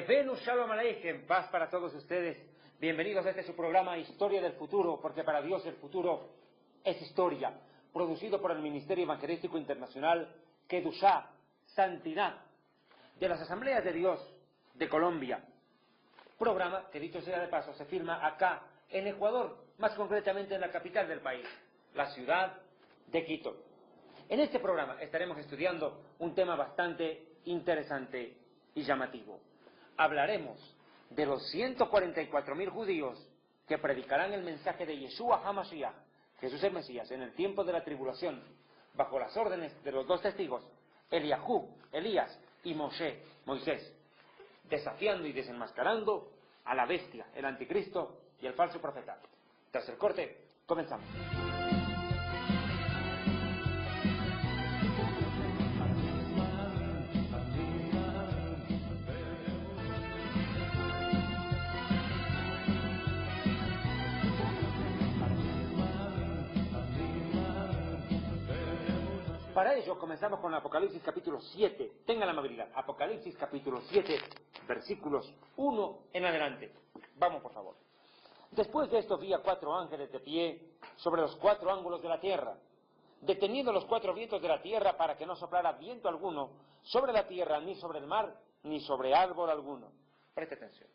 Venus Shalom Aleichem, paz para todos ustedes. Bienvenidos a este su programa Historia del Futuro, porque para Dios el futuro es historia, producido por el Ministerio Evangelístico Internacional Kedushá, Santidad, de las Asambleas de Dios de Colombia. Programa que, dicho sea de paso, se firma acá en Ecuador, más concretamente en la capital del país, la ciudad de Quito. En este programa estaremos estudiando un tema bastante interesante y llamativo. Hablaremos de los 144.000 judíos que predicarán el mensaje de Yeshua HaMashiach, Jesús el Mesías, en el tiempo de la tribulación, bajo las órdenes de los dos testigos, Eliahú, Elías y Moisés, desafiando y desenmascarando a la bestia, el anticristo y el falso profeta. Tras el corte, comenzamos. Para ello comenzamos con Apocalipsis capítulo 7. Tengan la amabilidad. Apocalipsis capítulo 7, versículos 1 en adelante. Vamos, por favor. Después de esto vi a 4 ángeles de pie sobre los 4 ángulos de la tierra, deteniendo los 4 vientos de la tierra para que no soplara viento alguno sobre la tierra, ni sobre el mar, ni sobre árbol alguno. Preste atención.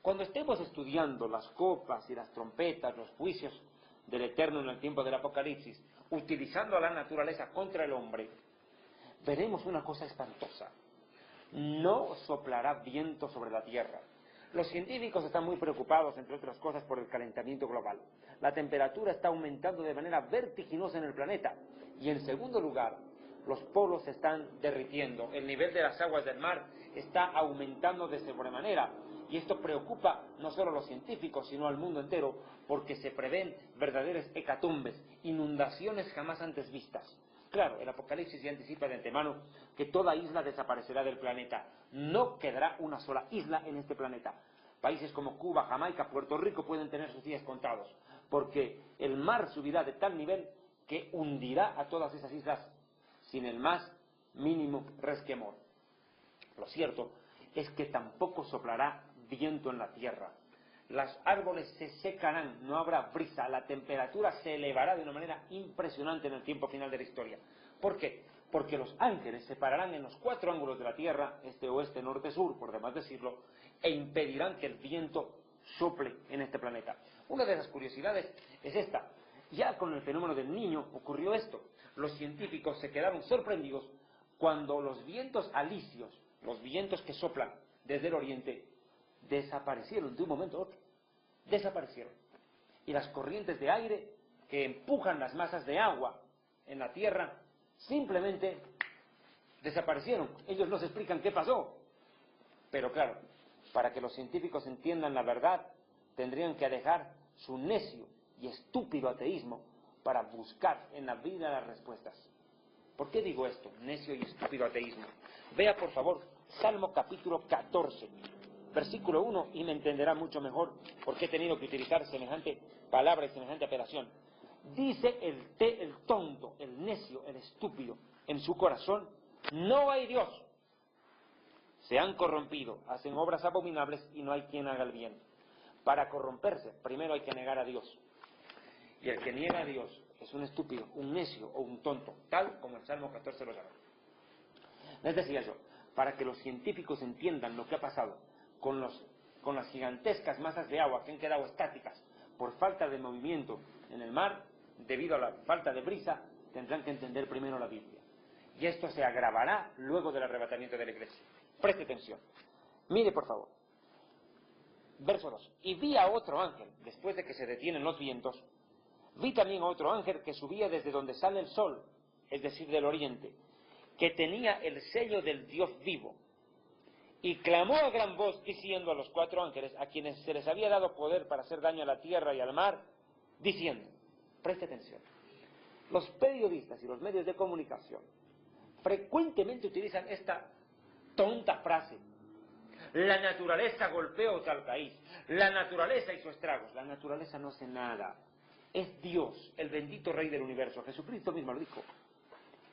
Cuando estemos estudiando las copas y las trompetas, los juicios del Eterno en el tiempo del Apocalipsis, utilizando a la naturaleza contra el hombre, veremos una cosa espantosa. No soplará viento sobre la tierra. Los científicos están muy preocupados, entre otras cosas, por el calentamiento global. La temperatura está aumentando de manera vertiginosa en el planeta. Y en segundo lugar, los polos se están derritiendo. El nivel de las aguas del mar está aumentando de sobremanera. Y esto preocupa no solo a los científicos, sino al mundo entero, porque se prevén verdaderas hecatumbes, inundaciones jamás antes vistas. Claro, el Apocalipsis ya anticipa de antemano que toda isla desaparecerá del planeta. No quedará una sola isla en este planeta. Países como Cuba, Jamaica, Puerto Rico pueden tener sus días contados, porque el mar subirá de tal nivel que hundirá a todas esas islas sin el más mínimo resquemor. Lo cierto es que tampoco soplará viento en la tierra. Los árboles se secarán, no habrá brisa, la temperatura se elevará de una manera impresionante en el tiempo final de la historia. ¿Por qué? Porque los ángeles se pararán en los 4 ángulos de la tierra, este, oeste, norte, sur, por demás decirlo, e impedirán que el viento sople en este planeta. Una de las curiosidades es esta. Ya con el fenómeno del Niño ocurrió esto. Los científicos se quedaron sorprendidos cuando los vientos alisios, los vientos que soplan desde el oriente, desaparecieron de un momento a otro. Desaparecieron. Y las corrientes de aire que empujan las masas de agua en la tierra simplemente desaparecieron. Ellos no se explican qué pasó. Pero claro, para que los científicos entiendan la verdad, tendrían que dejar su necio y estúpido ateísmo para buscar en la vida las respuestas. ¿Por qué digo esto? Necio y estúpido ateísmo. Vea por favor Salmo capítulo 14. Versículo 1, y me entenderá mucho mejor porque he tenido que utilizar semejante palabra y semejante apelación. Dice el tonto, el necio, el estúpido, en su corazón, no hay Dios. Se han corrompido, hacen obras abominables y no hay quien haga el bien. Para corromperse, primero hay que negar a Dios. Y el que niega a Dios es un estúpido, un necio o un tonto, tal como el Salmo 14 lo llama. Les decía yo, para que los científicos entiendan lo que ha pasado con las gigantescas masas de agua que han quedado estáticas por falta de movimiento en el mar, debido a la falta de brisa, tendrán que entender primero la Biblia. Y esto se agravará luego del arrebatamiento de la iglesia. Preste atención. Mire, por favor. Verso 2. Y vi a otro ángel, después de que se detienen los vientos, vi también a otro ángel que subía desde donde sale el sol, es decir, del oriente, que tenía el sello del Dios vivo. Y clamó a gran voz diciendo a los 4 ángeles, a quienes se les había dado poder para hacer daño a la tierra y al mar, diciendo, preste atención, los periodistas y los medios de comunicación frecuentemente utilizan esta tonta frase: la naturaleza golpeó tal país, la naturaleza hizo estragos. La naturaleza no hace nada, es Dios, el bendito Rey del universo. Jesucristo mismo lo dijo.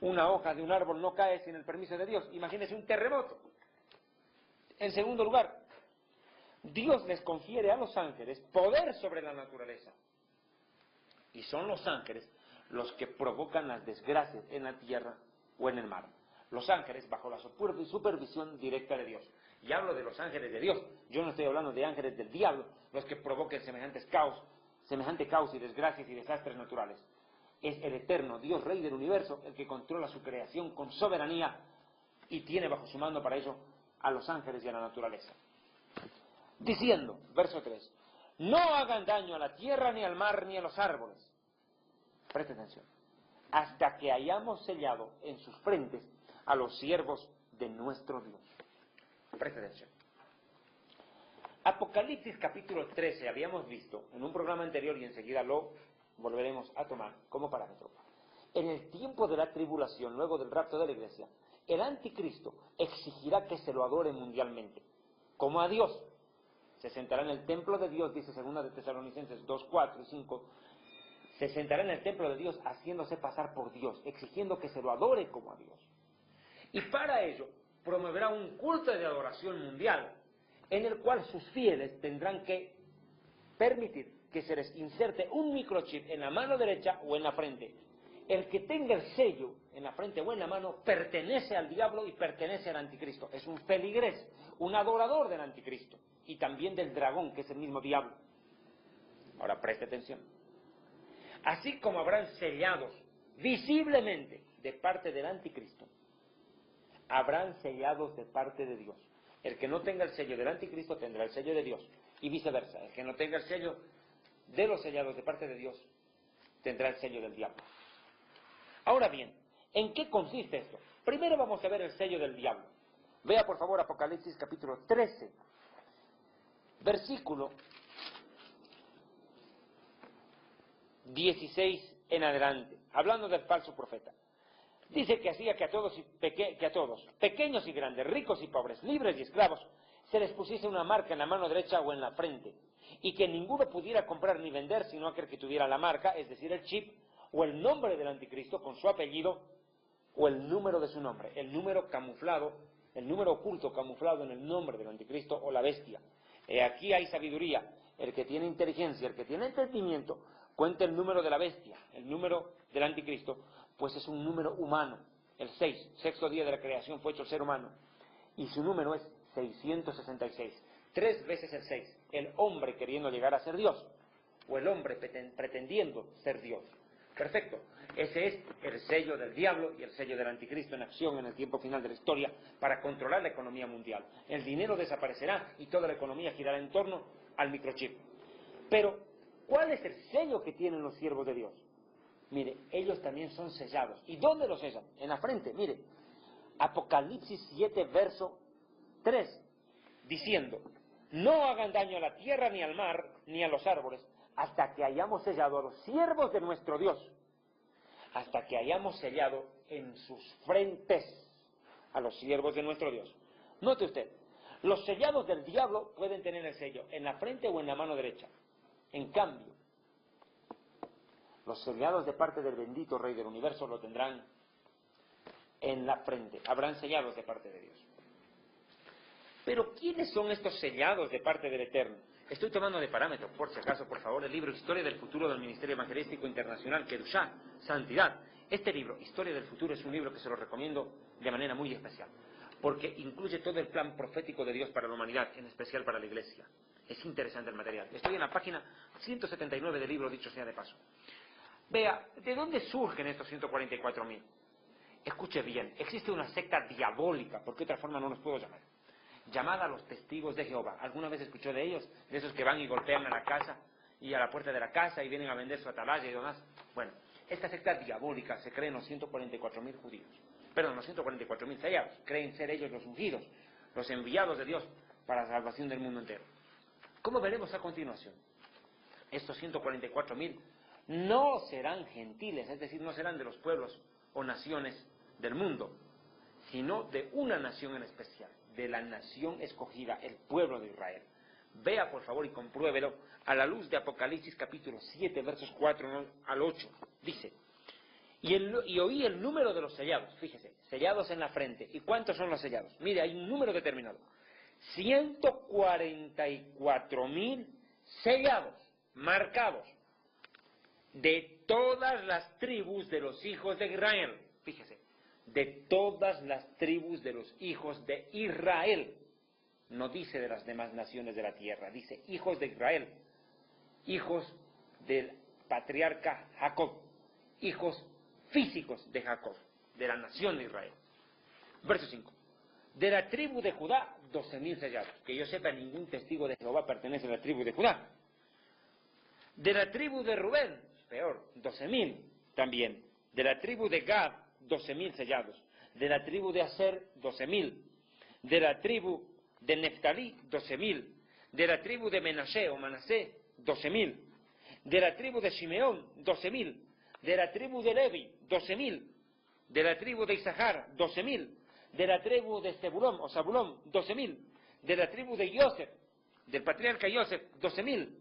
Una hoja de un árbol no cae sin el permiso de Dios. Imagínese un terremoto. En segundo lugar, Dios les confiere a los ángeles poder sobre la naturaleza. Y son los ángeles los que provocan las desgracias en la tierra o en el mar. Los ángeles bajo la supervisión directa de Dios. Y hablo de los ángeles de Dios. Yo no estoy hablando de ángeles del diablo, los que provoquen semejante caos y desgracias y desastres naturales. Es el eterno Dios Rey del universo el que controla su creación con soberanía y tiene bajo su mando para ello a los ángeles y a la naturaleza. Diciendo, verso 3, no hagan daño a la tierra, ni al mar, ni a los árboles. Preste atención. Hasta que hayamos sellado en sus frentes a los siervos de nuestro Dios. Preste atención. Apocalipsis capítulo 13 habíamos visto en un programa anterior y enseguida lo volveremos a tomar como parámetro. En el tiempo de la tribulación, luego del rapto de la iglesia, el anticristo exigirá que se lo adore mundialmente, como a Dios. Se sentará en el templo de Dios, dice 2 de Tesalonicenses 2, 4 y 5, se sentará en el templo de Dios haciéndose pasar por Dios, exigiendo que se lo adore como a Dios. Y para ello promoverá un culto de adoración mundial, en el cual sus fieles tendrán que permitir que se les inserte un microchip en la mano derecha o en la frente. El que tenga el sello en la frente o en la mano pertenece al diablo y pertenece al anticristo. Es un feligrés, un adorador del anticristo y también del dragón, que es el mismo diablo. Ahora preste atención. Así como habrán sellados visiblemente de parte del anticristo, habrán sellados de parte de Dios. El que no tenga el sello del anticristo tendrá el sello de Dios y viceversa. El que no tenga el sello de los sellados de parte de Dios tendrá el sello del diablo. Ahora bien, ¿en qué consiste esto? Primero vamos a ver el sello del diablo. Vea por favor Apocalipsis capítulo 13, versículo 16 en adelante, hablando del falso profeta. Dice que hacía que a todos, pequeños y grandes, ricos y pobres, libres y esclavos, se les pusiese una marca en la mano derecha o en la frente, y que ninguno pudiera comprar ni vender sino aquel que tuviera la marca, es decir, el chip, o el nombre del anticristo con su apellido, o el número de su nombre, el número camuflado, el número oculto camuflado en el nombre del anticristo o la bestia. Aquí hay sabiduría. El que tiene inteligencia, el que tiene entendimiento, cuenta el número de la bestia, el número del anticristo, pues es un número humano. El 6, sexto día de la creación fue hecho el ser humano, y su número es 666. 3 veces el 6, el hombre queriendo llegar a ser Dios, o el hombre pretendiendo ser Dios. Perfecto. Ese es el sello del diablo y el sello del anticristo en acción en el tiempo final de la historia para controlar la economía mundial. El dinero desaparecerá y toda la economía girará en torno al microchip. Pero, ¿cuál es el sello que tienen los siervos de Dios? Mire, ellos también son sellados. ¿Y dónde los sellan? En la frente, mire. Apocalipsis 7, verso 3, diciendo, no hagan daño a la tierra, ni al mar, ni a los árboles, hasta que hayamos sellado a los siervos de nuestro Dios. Hasta que hayamos sellado en sus frentes a los siervos de nuestro Dios. Note usted, los sellados del diablo pueden tener el sello en la frente o en la mano derecha. En cambio, los sellados de parte del bendito Rey del Universo lo tendrán en la frente. Habrán sellados de parte de Dios. Pero, ¿quiénes son estos sellados de parte del Eterno? Estoy tomando de parámetro, por si acaso, por favor, el libro Historia del Futuro del Ministerio Evangelístico Internacional, Kedushá, Santidad. Este libro, Historia del Futuro, es un libro que se lo recomiendo de manera muy especial, porque incluye todo el plan profético de Dios para la humanidad, en especial para la Iglesia. Es interesante el material. Estoy en la página 179 del libro, dicho sea de paso. Vea, ¿de dónde surgen estos 144.000? Escuche bien, existe una secta diabólica, porque de otra forma no los puedo llamar, llamada los testigos de Jehová. ¿Alguna vez escuchó de ellos? De esos que van y golpean a la casa y a la puerta de la casa y vienen a vender su atalaya y demás. Bueno, esta secta diabólica se cree en los 144.000 judíos. Perdón, los 144.000 sellados. Creen ser ellos los ungidos, los enviados de Dios para la salvación del mundo entero. Como veremos a continuación, estos 144.000 no serán gentiles, es decir, no serán de los pueblos o naciones del mundo, sino de una nación en especial, de la nación escogida, el pueblo de Israel. Vea por favor y compruébelo a la luz de Apocalipsis capítulo 7, versos 4 al 8. Dice, y oí el número de los sellados, fíjese, sellados en la frente. ¿Y cuántos son los sellados? Mire, hay un número determinado. 144.000 sellados, marcados, de todas las tribus de los hijos de Israel. Fíjese, de todas las tribus de los hijos de Israel. No dice de las demás naciones de la tierra, dice hijos de Israel, hijos del patriarca Jacob, hijos físicos de Jacob, de la nación de Israel. Verso 5. De la tribu de Judá, 12.000 sellados. Que yo sepa, ningún testigo de Jehová pertenece a la tribu de Judá. De la tribu de Rubén, peor, 12.000 también. De la tribu de Gad, 12.000 sellados. De la tribu de Aser, 12.000. De la tribu de Neftalí, 12.000. De la tribu de Menashe o Manasé, 12.000. De la tribu de Simeón, 12.000. De la tribu de Levi, 12.000. De la tribu de Isahar, 12.000. De la tribu de Zebulón o Zabulón, 12.000. De la tribu de Yosef, del patriarca Yosef, 12.000.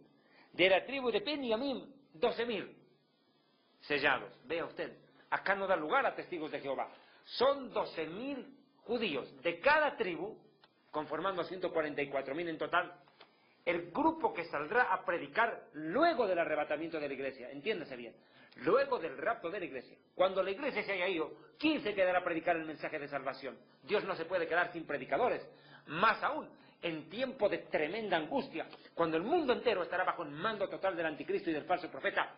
De la tribu de Benjamín, 12.000 sellados. Vea usted, acá no da lugar a testigos de Jehová. Son 12.000 judíos de cada tribu, conformando a 144.000 en total, el grupo que saldrá a predicar luego del arrebatamiento de la iglesia. Entiéndase bien, luego del rapto de la iglesia. Cuando la iglesia se haya ido, ¿quién se quedará a predicar el mensaje de salvación? Dios no se puede quedar sin predicadores. Más aún, en tiempo de tremenda angustia, cuando el mundo entero estará bajo el mando total del anticristo y del falso profeta,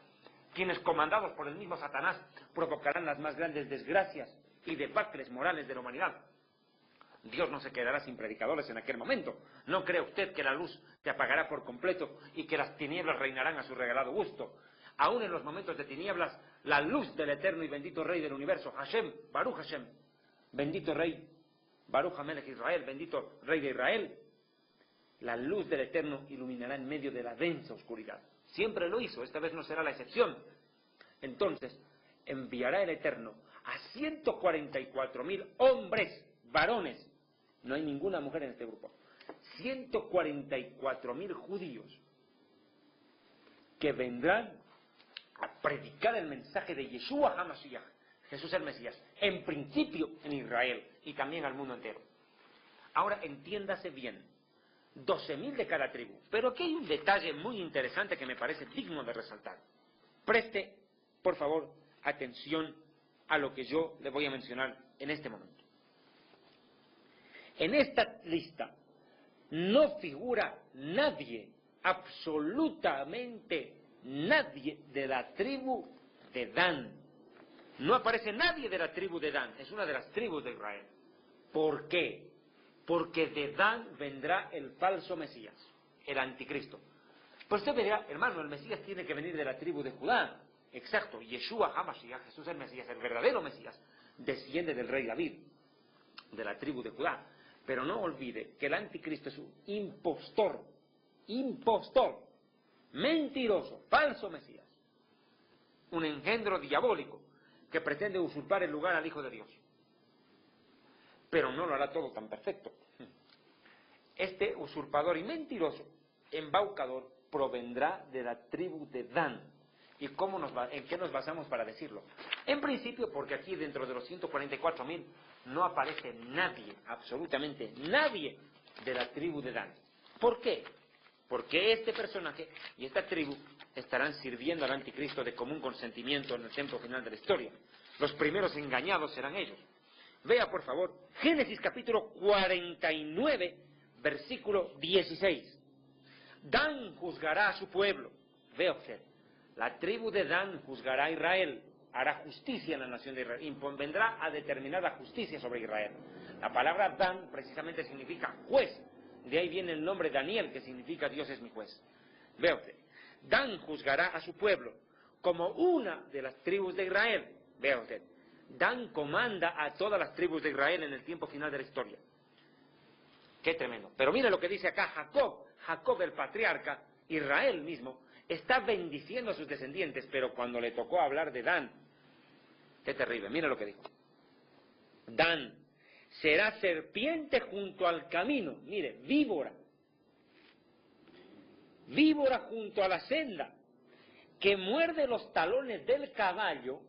quienes, comandados por el mismo Satanás, provocarán las más grandes desgracias y debacles morales de la humanidad. Dios no se quedará sin predicadores en aquel momento. ¿No cree usted que la luz se apagará por completo y que las tinieblas reinarán a su regalado gusto? Aún en los momentos de tinieblas, la luz del eterno y bendito Rey del universo, Hashem, Baruch Hashem, bendito Rey, Baruch Hamelech Israel, bendito Rey de Israel, la luz del eterno iluminará en medio de la densa oscuridad. Siempre lo hizo, esta vez no será la excepción. Entonces, enviará el eterno a 144.000 hombres, varones, no hay ninguna mujer en este grupo, 144.000 judíos que vendrán a predicar el mensaje de Yeshua HaMashiach, Jesús el Mesías, en principio en Israel y también al mundo entero. Ahora entiéndase bien, 12.000 de cada tribu, pero aquí hay un detalle muy interesante que me parece digno de resaltar. Preste, por favor, atención a lo que yo le voy a mencionar en este momento. En esta lista no figura nadie, absolutamente nadie de la tribu de Dan. No aparece nadie de la tribu de Dan, es una de las tribus de Israel. ¿Por qué? Porque de Dan vendrá el falso Mesías, el anticristo. Pues usted verá, hermano, el Mesías tiene que venir de la tribu de Judá. Exacto, Yeshua HaMashiach, Jesús el Mesías, el verdadero Mesías, desciende del rey David, de la tribu de Judá. Pero no olvide que el anticristo es un impostor, mentiroso, falso Mesías, un engendro diabólico que pretende usurpar el lugar al Hijo de Dios. Pero no lo hará todo tan perfecto. Este usurpador y mentiroso, embaucador, provendrá de la tribu de Dan. ¿Y en qué nos basamos para decirlo? En principio, porque aquí dentro de los 144.000 no aparece nadie, absolutamente nadie, de la tribu de Dan. ¿Por qué? Porque este personaje y esta tribu estarán sirviendo al anticristo de común consentimiento en el tiempo final de la historia. Los primeros engañados serán ellos. Vea, por favor, Génesis capítulo 49, versículo 16. Dan juzgará a su pueblo. Vea usted, la tribu de Dan juzgará a Israel, hará justicia en la nación de Israel, impondrá a determinada justicia sobre Israel. La palabra Dan precisamente significa juez. De ahí viene el nombre Daniel, que significa Dios es mi juez. Vea usted, Dan juzgará a su pueblo como una de las tribus de Israel. Vea usted, Dan comanda a todas las tribus de Israel en el tiempo final de la historia. Qué tremendo. Pero mire lo que dice acá Jacob el patriarca, Israel mismo, está bendiciendo a sus descendientes, pero cuando le tocó hablar de Dan, qué terrible, mire lo que dijo. Dan será serpiente junto al camino, mire, víbora junto a la senda, que muerde los talones del caballo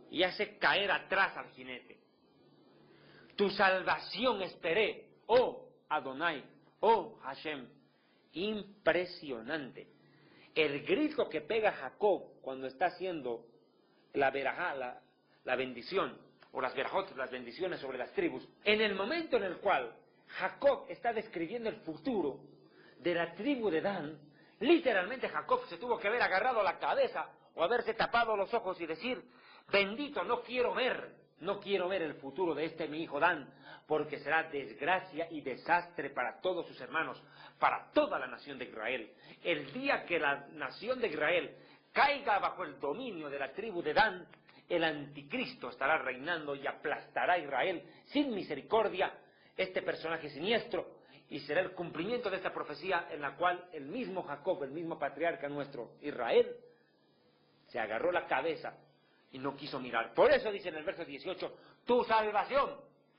y hace caer atrás al jinete. Tu salvación esperé, oh Adonai, oh Hashem. Impresionante. El grito que pega Jacob cuando está haciendo la verajá, la bendición, o las verajot, las bendiciones sobre las tribus, en el momento en el cual Jacob está describiendo el futuro de la tribu de Dan, literalmente Jacob se tuvo que haber agarrado la cabeza o haberse tapado los ojos y decir, bendito, no quiero ver el futuro de este mi hijo Dan, porque será desgracia y desastre para todos sus hermanos, para toda la nación de Israel. El día que la nación de Israel caiga bajo el dominio de la tribu de Dan, el anticristo estará reinando y aplastará a Israel sin misericordia, este personaje siniestro, y será el cumplimiento de esta profecía en la cual el mismo Jacob, el mismo patriarca nuestro, Israel, se agarró la cabeza y no quiso mirar. Por eso dice en el verso 18, tu salvación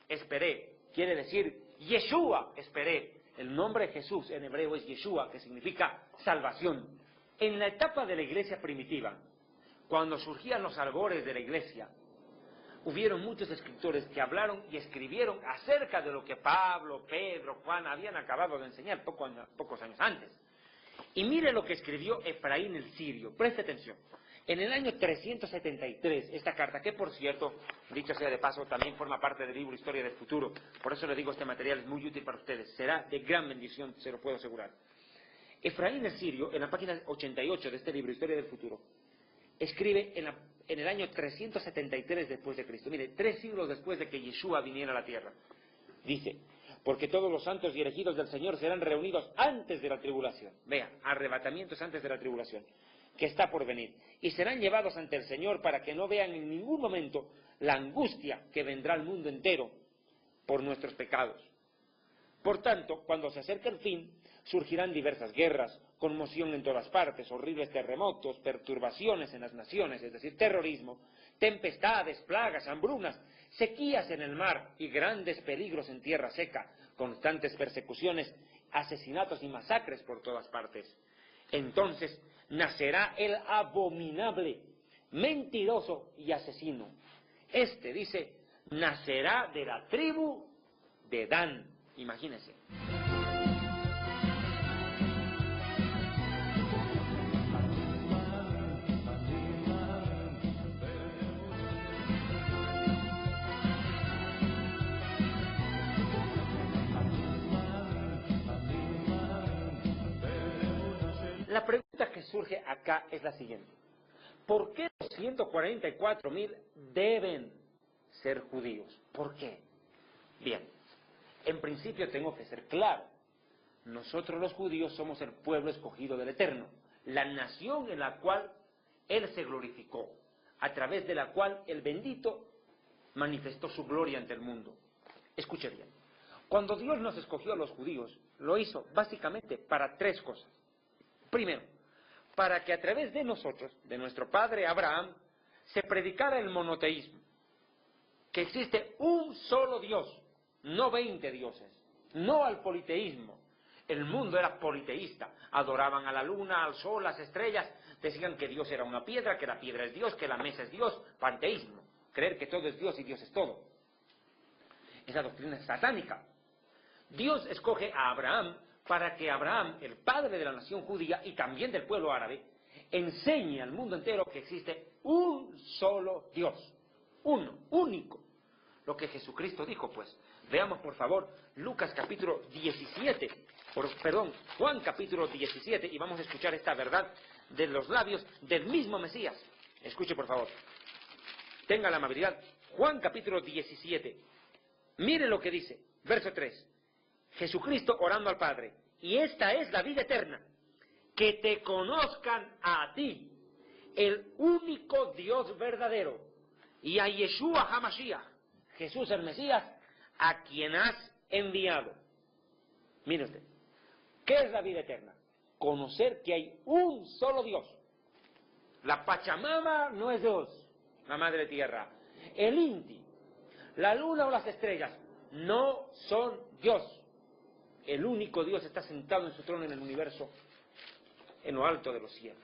esperé, quiere decir Yeshua esperé. El nombre de Jesús en hebreo es Yeshua, que significa salvación. En la etapa de la iglesia primitiva, cuando surgían los albores de la iglesia, hubieron muchos escritores que hablaron y escribieron acerca de lo que Pablo, Pedro, Juan habían acabado de enseñar pocos años antes. Y mire lo que escribió Efraín el Sirio, preste atención. En el año 373, esta carta, que por cierto, dicho sea de paso, también forma parte del libro Historia del Futuro, por eso le digo, este material es muy útil para ustedes, será de gran bendición, se lo puedo asegurar. Efraín el Sirio, en la página 88 de este libro Historia del Futuro, escribe en el año 373 después de Cristo, mire, 3 siglos después de que Yeshua viniera a la tierra, dice, porque todos los santos y elegidos del Señor serán reunidos antes de la tribulación, vea, arrebatamientos antes de la tribulación, que está por venir, y serán llevados ante el Señor para que no vean en ningún momento la angustia que vendrá al mundo entero por nuestros pecados. Por tanto, cuando se acerque el fin, surgirán diversas guerras, conmoción en todas partes, horribles terremotos, perturbaciones en las naciones, es decir, terrorismo, tempestades, plagas, hambrunas, sequías en el mar y grandes peligros en tierra seca, constantes persecuciones, asesinatos y masacres por todas partes. Entonces nacerá el abominable, mentiroso y asesino. Este, dice, nacerá de la tribu de Dan. Imagínense. La pregunta que surge acá es la siguiente. ¿Por qué los 144,000 deben ser judíos? ¿Por qué? Bien, en principio tengo que ser claro. Nosotros los judíos somos el pueblo escogido del Eterno, la nación en la cual Él se glorificó, a través de la cual el bendito manifestó su gloria ante el mundo. Escuche bien, cuando Dios nos escogió a los judíos, lo hizo básicamente para 3 cosas. Primero, para que a través de nosotros, de nuestro padre Abraham, se predicara el monoteísmo, que existe un solo Dios, no 20 dioses, no al politeísmo. El mundo era politeísta, adoraban a la luna, al sol, las estrellas, decían que Dios era una piedra, que la piedra es Dios, que la mesa es Dios, panteísmo, creer que todo es Dios y Dios es todo. Esa doctrina es satánica. Dios escoge a Abraham para que Abraham, el padre de la nación judía y también del pueblo árabe, enseñe al mundo entero que existe un solo Dios, uno, único. Lo que Jesucristo dijo, pues. Veamos, por favor, Lucas capítulo 17, Juan capítulo 17, y vamos a escuchar esta verdad de los labios del mismo Mesías. Escuche, por favor. Tenga la amabilidad. Juan capítulo 17. Mire lo que dice, verso 3. Jesucristo orando al Padre. Y esta es la vida eterna, que te conozcan a ti, el único Dios verdadero, y a Yeshua HaMashiach, Jesús el Mesías, a quien has enviado. Mire usted, ¿qué es la vida eterna? Conocer que hay un solo Dios. La Pachamama no es Dios, la Madre Tierra. El Inti, la luna o las estrellas no son Dios. El único Dios está sentado en su trono en el universo, en lo alto de los cielos.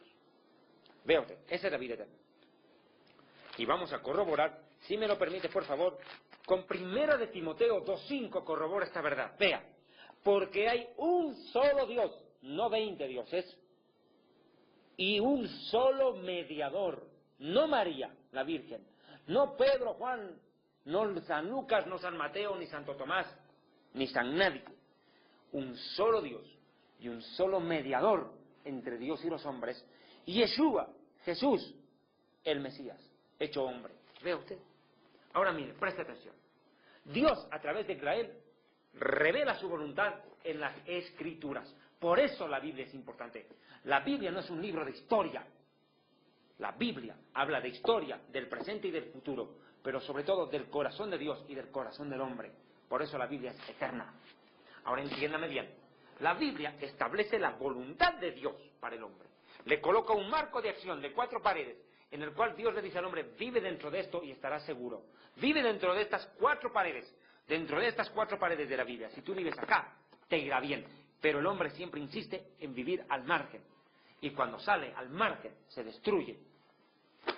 Vea usted, esa es la vida eterna. Y vamos a corroborar, si me lo permite, por favor, con 1 de Timoteo 2:5 corrobora esta verdad. Vea, porque hay un solo Dios, no 20 dioses, y un solo mediador, no María, la Virgen, no Pedro, Juan, no San Lucas, no San Mateo, ni Santo Tomás, ni San nadie. Un solo Dios y un solo mediador entre Dios y los hombres, Yeshua, Jesús, el Mesías, hecho hombre. ¿Ve usted? Ahora mire, preste atención. Dios, a través de Israel, revela su voluntad en las Escrituras. Por eso la Biblia es importante. La Biblia no es un libro de historia. La Biblia habla de historia, del presente y del futuro, pero sobre todo del corazón de Dios y del corazón del hombre. Por eso la Biblia es eterna. Ahora entiéndame bien. La Biblia establece la voluntad de Dios para el hombre. Le coloca un marco de acción de 4 paredes, en el cual Dios le dice al hombre, vive dentro de esto y estarás seguro. Vive dentro de estas 4 paredes, dentro de estas 4 paredes de la Biblia. Si tú vives acá, te irá bien. Pero el hombre siempre insiste en vivir al margen. Y cuando sale al margen, se destruye.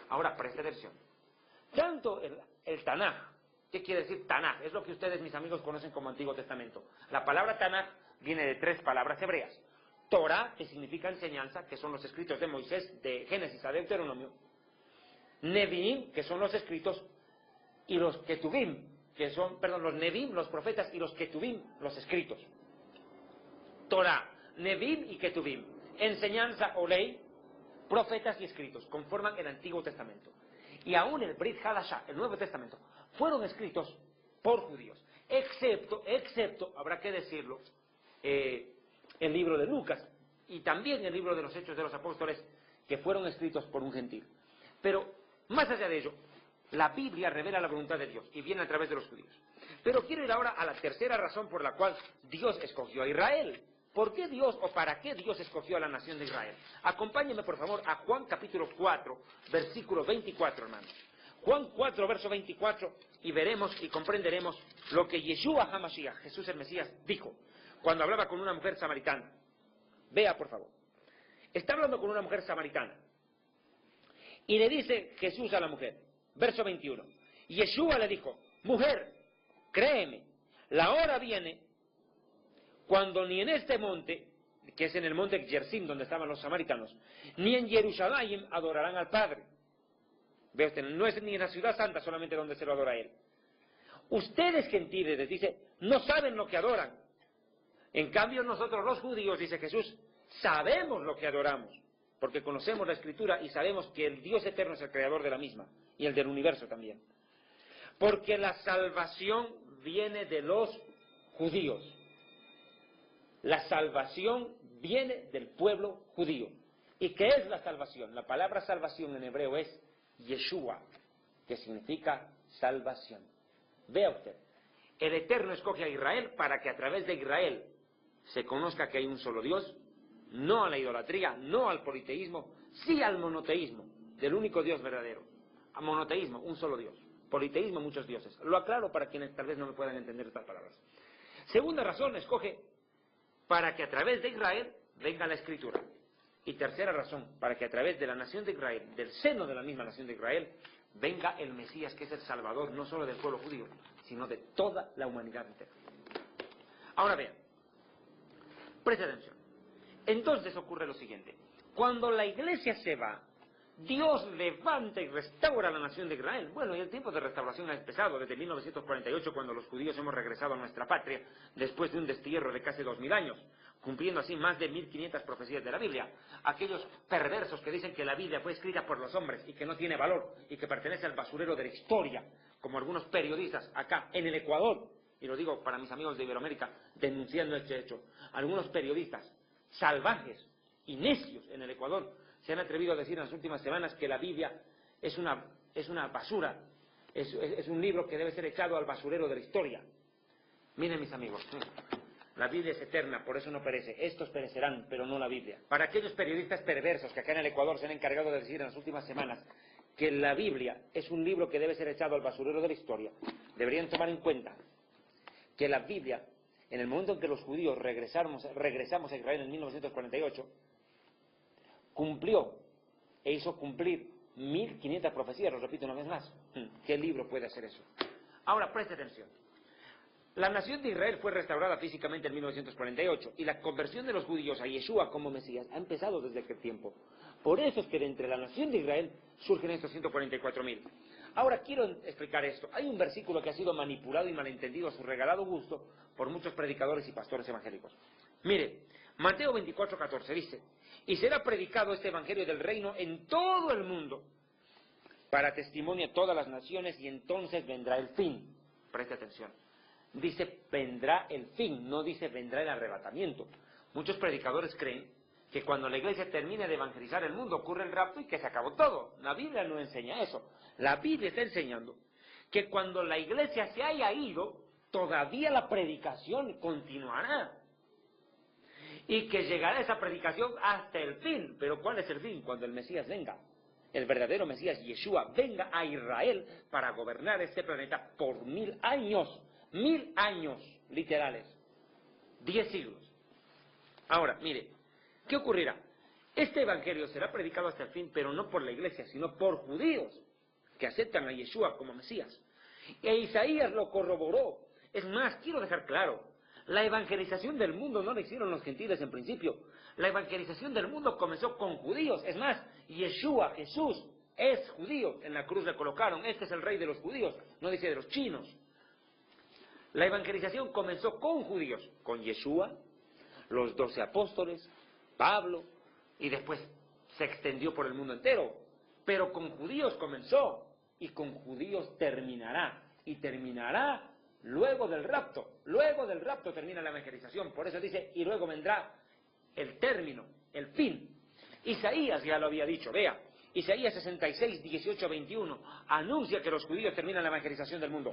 Ahora, preste atención. Tanto el Tanaj, ¿qué quiere decir Tanaj? Es lo que ustedes, mis amigos, conocen como Antiguo Testamento. La palabra Tanaj viene de 3 palabras hebreas. Torah, que significa enseñanza, que son los escritos de Moisés, de Génesis a Deuteronomio. Neviim, que son los escritos, y los Ketuvim, que son, los Nevim, los profetas, y los Ketuvim, los escritos. Torah, Nevim y Ketuvim. Enseñanza o ley, profetas y escritos, conforman el Antiguo Testamento. Y aún el Brit Hadashah, el Nuevo Testamento, fueron escritos por judíos. Excepto, habrá que decirlo, el libro de Lucas y también el libro de los Hechos de los Apóstoles, que fueron escritos por un gentil. Pero, más allá de ello, la Biblia revela la voluntad de Dios y viene a través de los judíos. Pero quiero ir ahora a la tercera razón por la cual Dios escogió a Israel. ¿Por qué Dios o para qué Dios escogió a la nación de Israel? Acompáñenme, por favor, a Juan capítulo 4, versículo 24, hermanos. Juan 4, verso 24, y veremos y comprenderemos lo que Yeshua HaMashiach, Jesús el Mesías, dijo cuando hablaba con una mujer samaritana. Vea, por favor. Está hablando con una mujer samaritana. Y le dice Jesús a la mujer, verso 21. Yeshua le dijo, mujer, créeme, la hora viene cuando ni en este monte, que es en el monte Gerizim, donde estaban los samaritanos, ni en Jerusalén adorarán al Padre. Ve usted, no es ni en la ciudad santa solamente donde se lo adora a Él. Ustedes gentiles, les dice, no saben lo que adoran. En cambio nosotros los judíos, dice Jesús, sabemos lo que adoramos, porque conocemos la Escritura y sabemos que el Dios eterno es el creador de la misma, y el del universo también. Porque la salvación viene de los judíos. La salvación viene del pueblo judío. ¿Y qué es la salvación? La palabra salvación en hebreo es Yeshua, que significa salvación. Vea usted, el Eterno escoge a Israel para que a través de Israel se conozca que hay un solo Dios, no a la idolatría, no al politeísmo, sí al monoteísmo, del único Dios verdadero. A monoteísmo, un solo Dios. Politeísmo, muchos dioses. Lo aclaro para quienes tal vez no me puedan entender estas palabras. Segunda razón, escoge para que a través de Israel venga la Escritura. Y tercera razón, para que a través de la nación de Israel, del seno de la misma nación de Israel, venga el Mesías, que es el Salvador, no solo del pueblo judío, sino de toda la humanidad entera. Ahora vean, preste atención. Entonces ocurre lo siguiente. Cuando la iglesia se va, Dios levanta y restaura la nación de Israel. Bueno, y el tiempo de restauración ha empezado desde 1948, cuando los judíos hemos regresado a nuestra patria, después de un destierro de casi 2000 años, cumpliendo así más de 1500 profecías de la Biblia. Aquellos perversos que dicen que la Biblia fue escrita por los hombres y que no tiene valor y que pertenece al basurero de la historia, como algunos periodistas acá en el Ecuador, y lo digo para mis amigos de Iberoamérica, denunciando este hecho, algunos periodistas salvajes y necios en el Ecuador se han atrevido a decir en las últimas semanas que la Biblia es una basura, es un libro que debe ser echado al basurero de la historia. Miren, mis amigos, la Biblia es eterna, por eso no perece. Estos perecerán, pero no la Biblia. Para aquellos periodistas perversos que acá en el Ecuador se han encargado de decir en las últimas semanas que la Biblia es un libro que debe ser echado al basurero de la historia, deberían tomar en cuenta que la Biblia, en el momento en que los judíos regresamos a Israel en 1948, cumplió e hizo cumplir 1500 profecías, lo repito una vez más. ¿Qué libro puede hacer eso? Ahora, preste atención. La nación de Israel fue restaurada físicamente en 1948 y la conversión de los judíos a Yeshua como Mesías ha empezado desde aquel tiempo. Por eso es que de entre la nación de Israel surgen estos 144.000. Ahora quiero explicar esto. Hay un versículo que ha sido manipulado y malentendido a su regalado gusto por muchos predicadores y pastores evangélicos. Mire, Mateo 24:14 dice: y será predicado este evangelio del reino en todo el mundo para testimonio a todas las naciones, y entonces vendrá el fin. Preste atención. Dice vendrá el fin, no dice vendrá el arrebatamiento. Muchos predicadores creen que cuando la iglesia termine de evangelizar el mundo ocurre el rapto y que se acabó todo. La Biblia no enseña eso. La Biblia está enseñando que cuando la iglesia se haya ido, todavía la predicación continuará. Y que llegará esa predicación hasta el fin. ¿Pero cuál es el fin? Cuando el Mesías venga. El verdadero Mesías, Yeshua, venga a Israel para gobernar este planeta por 1000 años. 1000 años literales. 10 siglos. Ahora, mire, ¿qué ocurrirá? Este evangelio será predicado hasta el fin, pero no por la iglesia, sino por judíos que aceptan a Yeshua como Mesías. E Isaías lo corroboró. Es más, quiero dejar claro, la evangelización del mundo no la hicieron los gentiles en principio. La evangelización del mundo comenzó con judíos. Es más, Yeshua, Jesús, es judío. En la cruz le colocaron, este es el rey de los judíos, no dice de los chinos. La evangelización comenzó con judíos, con Yeshua, los 12 apóstoles, Pablo, y después se extendió por el mundo entero. Pero con judíos comenzó, y con judíos terminará, y terminará luego del rapto. Luego del rapto termina la evangelización. Por eso dice, y luego vendrá el término, el fin. Isaías ya lo había dicho, vea, Isaías 66, 18, 21, anuncia que los judíos terminan la evangelización del mundo.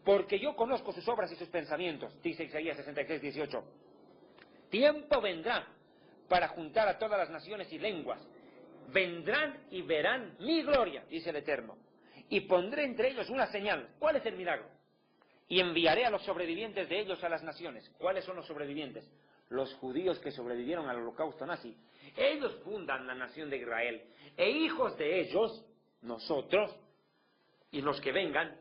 Porque yo conozco sus obras y sus pensamientos, dice Isaías 66, 18. Tiempo vendrá para juntar a todas las naciones y lenguas. Vendrán y verán mi gloria, dice el Eterno. Y pondré entre ellos una señal. ¿Cuál es el milagro? Y enviaré a los sobrevivientes de ellos a las naciones. ¿Cuáles son los sobrevivientes? Los judíos que sobrevivieron al holocausto nazi. Ellos fundan la nación de Israel. E hijos de ellos, nosotros, y los que vengan,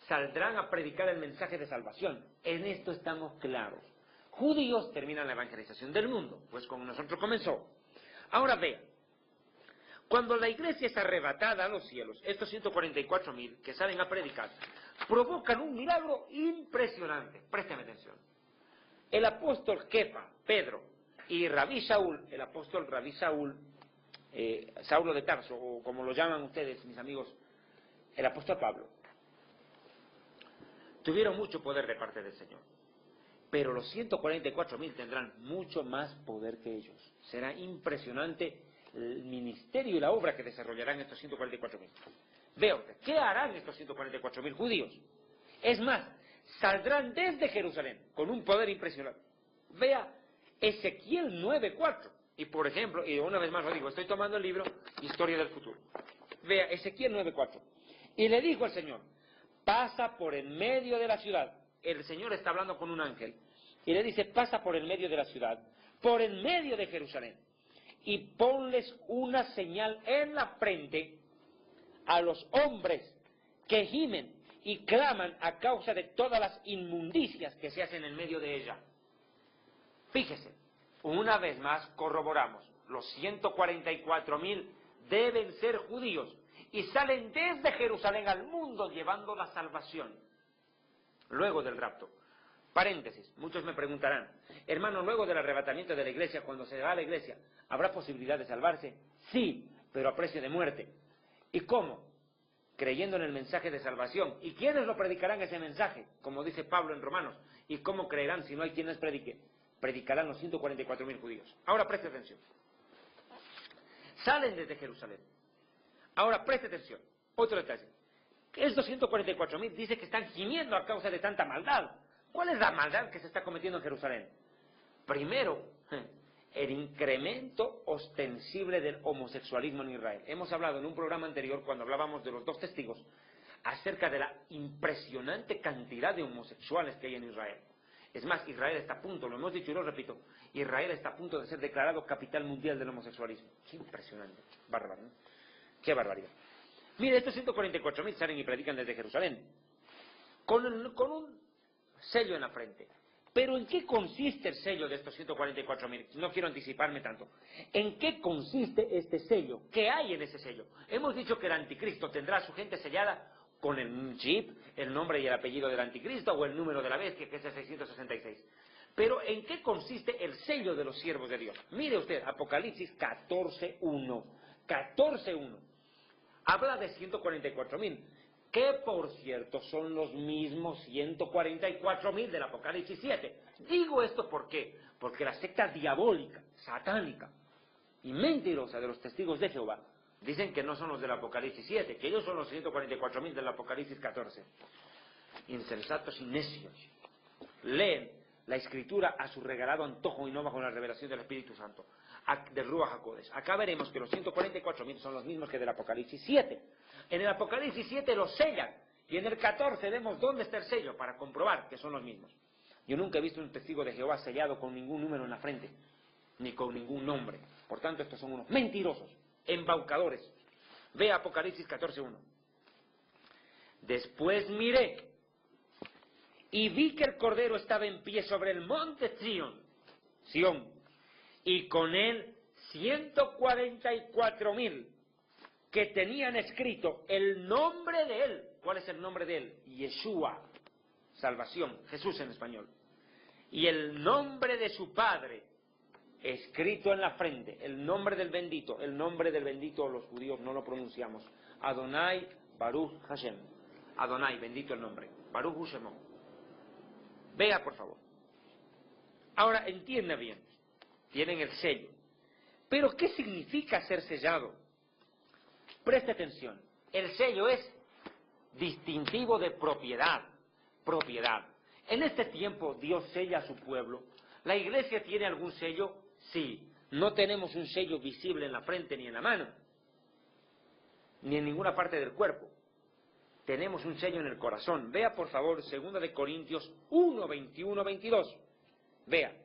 saldrán a predicar el mensaje de salvación. En esto estamos claros. Judíos terminan la evangelización del mundo, pues con nosotros comenzó. Ahora vea, cuando la iglesia es arrebatada a los cielos, estos 144.000 que salen a predicar, provocan un milagro impresionante. Présteme atención. El apóstol Kefa, Pedro, y Rabí Saúl, el apóstol Rabí Saúl, Saulo de Tarso, o como lo llaman ustedes, mis amigos, el apóstol Pablo, tuvieron mucho poder de parte del Señor. Pero los 144.000 tendrán mucho más poder que ellos. Será impresionante el ministerio y la obra que desarrollarán estos 144.000. Vea usted, ¿qué harán estos 144.000 judíos? Es más, saldrán desde Jerusalén con un poder impresionante. Vea Ezequiel 9:4. Y por ejemplo, y una vez más lo digo, estoy tomando el libro Historia del Futuro. Vea Ezequiel 9:4. Y le dijo al Señor, pasa por en medio de la ciudad. El Señor está hablando con un ángel y le dice, pasa por el medio de la ciudad, por en medio de Jerusalén, y ponles una señal en la frente a los hombres que gimen y claman a causa de todas las inmundicias que se hacen en medio de ella. Fíjese, una vez más corroboramos, los 144.000 deben ser judíos y salen desde Jerusalén al mundo llevando la salvación. Luego del rapto. Paréntesis, muchos me preguntarán, hermano, luego del arrebatamiento de la iglesia, cuando se va a la iglesia, ¿habrá posibilidad de salvarse? Sí, pero a precio de muerte. ¿Y cómo? Creyendo en el mensaje de salvación. ¿Y quiénes lo predicarán ese mensaje? Como dice Pablo en Romanos. ¿Y cómo creerán si no hay quienes predique? Predicarán los 144.000 judíos. Ahora preste atención. Salen desde Jerusalén. Ahora preste atención. Otro detalle. Estos 144.000 dice que están gimiendo a causa de tanta maldad. ¿Cuál es la maldad que se está cometiendo en Jerusalén? Primero, el incremento ostensible del homosexualismo en Israel. Hemos hablado en un programa anterior, cuando hablábamos de los 2 testigos, acerca de la impresionante cantidad de homosexuales que hay en Israel. Es más, Israel está a punto, lo hemos dicho y lo repito, Israel está a punto de ser declarado capital mundial del homosexualismo. Qué impresionante, bárbaro, ¿no? Qué barbaridad. Mire, estos 144.000 salen y predican desde Jerusalén, con un sello en la frente. Pero ¿en qué consiste el sello de estos 144.000? No quiero anticiparme tanto. ¿En qué consiste este sello? ¿Qué hay en ese sello? Hemos dicho que el anticristo tendrá a su gente sellada con el chip, el nombre y el apellido del anticristo o el número de la bestia, que es el 666. Pero ¿en qué consiste el sello de los siervos de Dios? Mire usted, Apocalipsis 14.1. 14.1. Habla de 144.000. Que por cierto son los mismos 144.000 del Apocalipsis 7. Digo esto ¿por qué? Porque la secta diabólica, satánica y mentirosa de los testigos de Jehová dicen que no son los del Apocalipsis 7, que ellos son los 144.000 del Apocalipsis 14. Insensatos y necios. Leen la Escritura a su regalado antojo y no bajo la revelación del Espíritu Santo, del Ruach HaKodesh. Acá veremos que los 144.000 son los mismos que del Apocalipsis 7. En el Apocalipsis 7 los sellan, y en el 14 vemos dónde está el sello, para comprobar que son los mismos. Yo nunca he visto un testigo de Jehová sellado con ningún número en la frente, ni con ningún nombre. Por tanto, estos son unos mentirosos, embaucadores. Ve Apocalipsis 14.1. Después miré, y vi que el Cordero estaba en pie sobre el monte Sión, y con él 144.000 que tenían escrito el nombre de él. ¿Cuál es el nombre de él? Yeshua, salvación, Jesús en español. Y el nombre de su Padre, escrito en la frente, el nombre del bendito los judíos no lo pronunciamos. Adonai Baruch Hashem. Adonai, bendito el nombre. Baruch Hu Shemo. Vea, por favor. Ahora, entienda bien. Tienen el sello. Pero, ¿qué significa ser sellado? Preste atención. El sello es distintivo de propiedad. Propiedad. En este tiempo, Dios sella a su pueblo. ¿La iglesia tiene algún sello? Sí. No tenemos un sello visible en la frente ni en la mano, ni en ninguna parte del cuerpo. Tenemos un sello en el corazón. Vea, por favor, 2 de Corintios 1, 21, 22. Vea.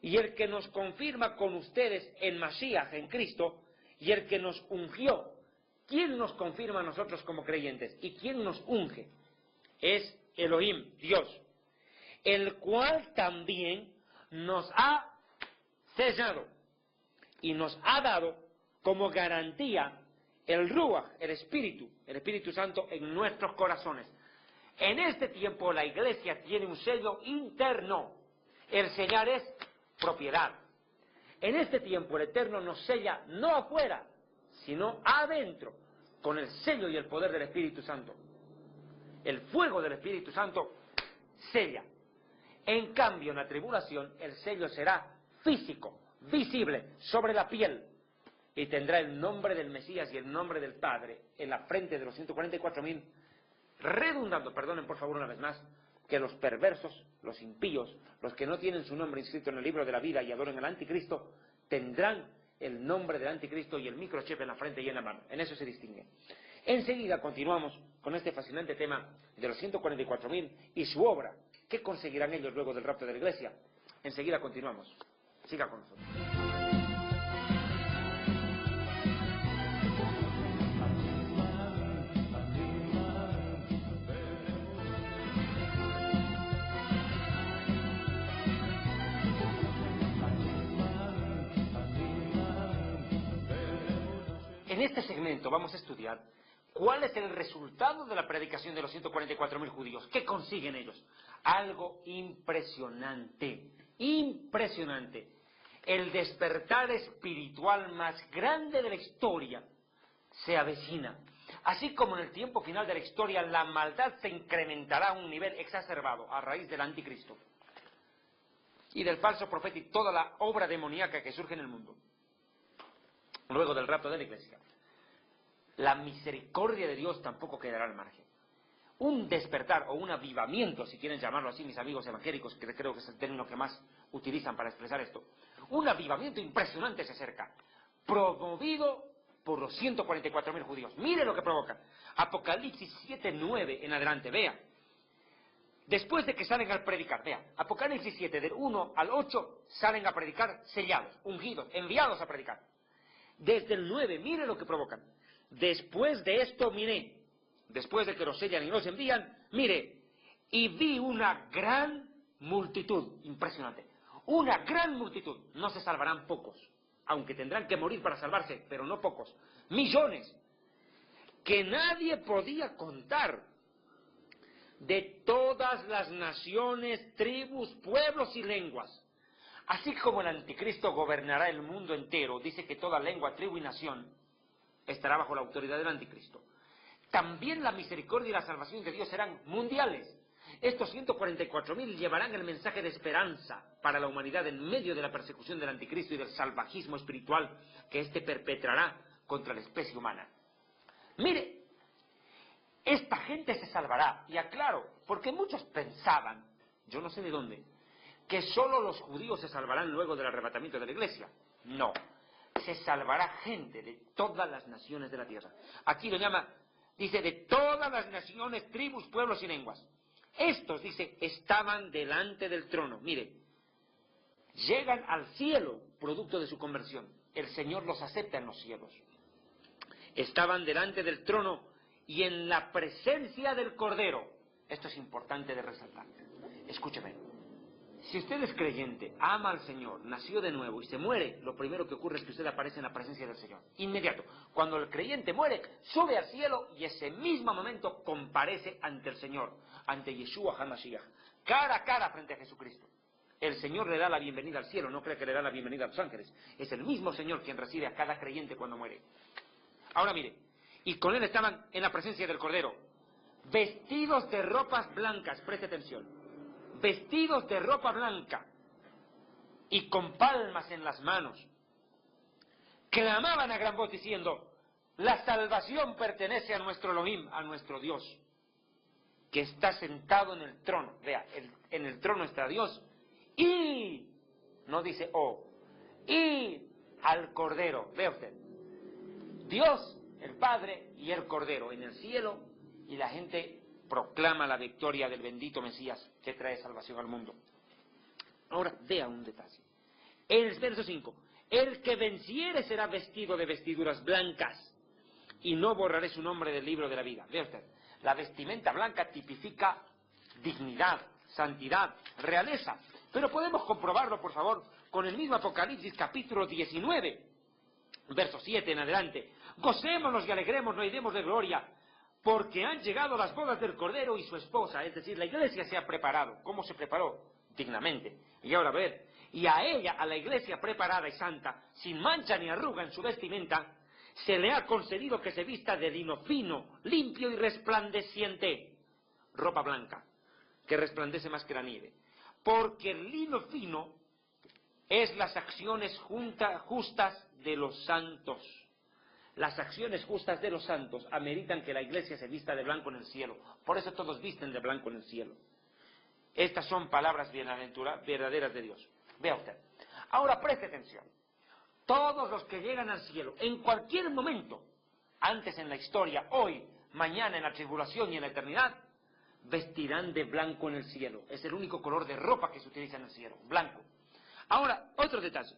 Y el que nos confirma con ustedes en Mashiach, en Cristo, y el que nos ungió. ¿Quién nos confirma a nosotros como creyentes? ¿Y quién nos unge? Es Elohim, Dios, el cual también nos ha sellado y nos ha dado como garantía el Ruach, el Espíritu Santo en nuestros corazones. En este tiempo la iglesia tiene un sello interno. El sellar es propiedad. En este tiempo el Eterno nos sella no afuera, sino adentro, con el sello y el poder del Espíritu Santo. El fuego del Espíritu Santo sella. En cambio, en la tribulación, el sello será físico, visible, sobre la piel, y tendrá el nombre del Mesías y el nombre del Padre en la frente de los 144.000, redundando, perdonen por favor una vez más, que los perversos, los impíos, los que no tienen su nombre inscrito en el libro de la vida y adoran al anticristo, tendrán el nombre del anticristo y el microchip en la frente y en la mano. En eso se distingue. Enseguida continuamos con este fascinante tema de los 144.000 y su obra. ¿Qué conseguirán ellos luego del rapto de la iglesia? Enseguida continuamos. Siga con nosotros. En este segmento vamos a estudiar cuál es el resultado de la predicación de los 144.000 judíos. ¿Qué consiguen ellos? Algo impresionante, impresionante. El despertar espiritual más grande de la historia se avecina. Así como en el tiempo final de la historia la maldad se incrementará a un nivel exacerbado a raíz del anticristo y del falso profeta y toda la obra demoníaca que surge en el mundo. Luego del rapto de la iglesia, la misericordia de Dios tampoco quedará al margen. Un despertar o un avivamiento, si quieren llamarlo así mis amigos evangélicos, que creo que es el término que más utilizan para expresar esto, un avivamiento impresionante se acerca, promovido por los 144.000 judíos. Mire lo que provoca. Apocalipsis 7:9 en adelante, vea. Después de que salen a predicar, vea, Apocalipsis 7, del 1 al 8, salen a predicar sellados, ungidos, enviados a predicar. Desde el 9, mire lo que provocan. Después de esto miré, después de que los sellan y los envían, mire, y vi una gran multitud, impresionante, una gran multitud, no se salvarán pocos, aunque tendrán que morir para salvarse, pero no pocos, millones, que nadie podía contar, de todas las naciones, tribus, pueblos y lenguas. Así como el anticristo gobernará el mundo entero, dice que toda lengua, tribu y nación estará bajo la autoridad del anticristo. También la misericordia y la salvación de Dios serán mundiales. Estos 144.000 llevarán el mensaje de esperanza para la humanidad en medio de la persecución del anticristo y del salvajismo espiritual que éste perpetrará contra la especie humana. Mire, esta gente se salvará, y aclaro, porque muchos pensaban, yo no sé de dónde, que solo los judíos se salvarán luego del arrebatamiento de la iglesia. No, se salvará gente de todas las naciones de la tierra. Aquí lo llama, dice, de todas las naciones, tribus, pueblos y lenguas. Estos, dice, estaban delante del trono. Mire, llegan al cielo producto de su conversión. El Señor los acepta en los cielos. Estaban delante del trono y en la presencia del Cordero. Esto es importante de resaltar. Escúcheme. Si usted es creyente, ama al Señor, nació de nuevo y se muere, lo primero que ocurre es que usted aparece en la presencia del Señor. Inmediato. Cuando el creyente muere, sube al cielo y ese mismo momento comparece ante el Señor, ante Yeshua HaMashiach, cara a cara frente a Jesucristo. El Señor le da la bienvenida al cielo, no cree que le da la bienvenida a los ángeles. Es el mismo Señor quien recibe a cada creyente cuando muere. Ahora mire, y con él estaban en la presencia del Cordero, vestidos de ropas blancas, preste atención. Vestidos de ropa blanca y con palmas en las manos, clamaban a gran voz diciendo, la salvación pertenece a nuestro Elohim, a nuestro Dios, que está sentado en el trono. Vea, en el trono está Dios y, no dice y al Cordero. Vea usted, Dios, el Padre y el Cordero en el cielo, y la gente proclama la victoria del bendito Mesías que trae salvación al mundo. Ahora, vea un detalle. El verso 5. El que venciere será vestido de vestiduras blancas, y no borraré su nombre del libro de la vida. Vea usted, la vestimenta blanca tipifica dignidad, santidad, realeza. Pero podemos comprobarlo, por favor, con el mismo Apocalipsis capítulo 19, verso 7 en adelante. Gocémonos y alegrémonos y demos de gloria, porque han llegado las bodas del Cordero y su esposa, es decir, la iglesia se ha preparado. ¿Cómo se preparó? Dignamente. Y ahora ver, y a ella, a la iglesia preparada y santa, sin mancha ni arruga en su vestimenta, se le ha concedido que se vista de lino fino, limpio y resplandeciente, ropa blanca, que resplandece más que la nieve. Porque el lino fino es las acciones justas de los santos. Las acciones justas de los santos ameritan que la iglesia se vista de blanco en el cielo. Por eso todos visten de blanco en el cielo. Estas son palabras verdaderas de Dios. Vea usted. Ahora preste atención. Todos los que llegan al cielo, en cualquier momento, antes en la historia, hoy, mañana en la tribulación y en la eternidad, vestirán de blanco en el cielo. Es el único color de ropa que se utiliza en el cielo, blanco. Ahora, otro detalle.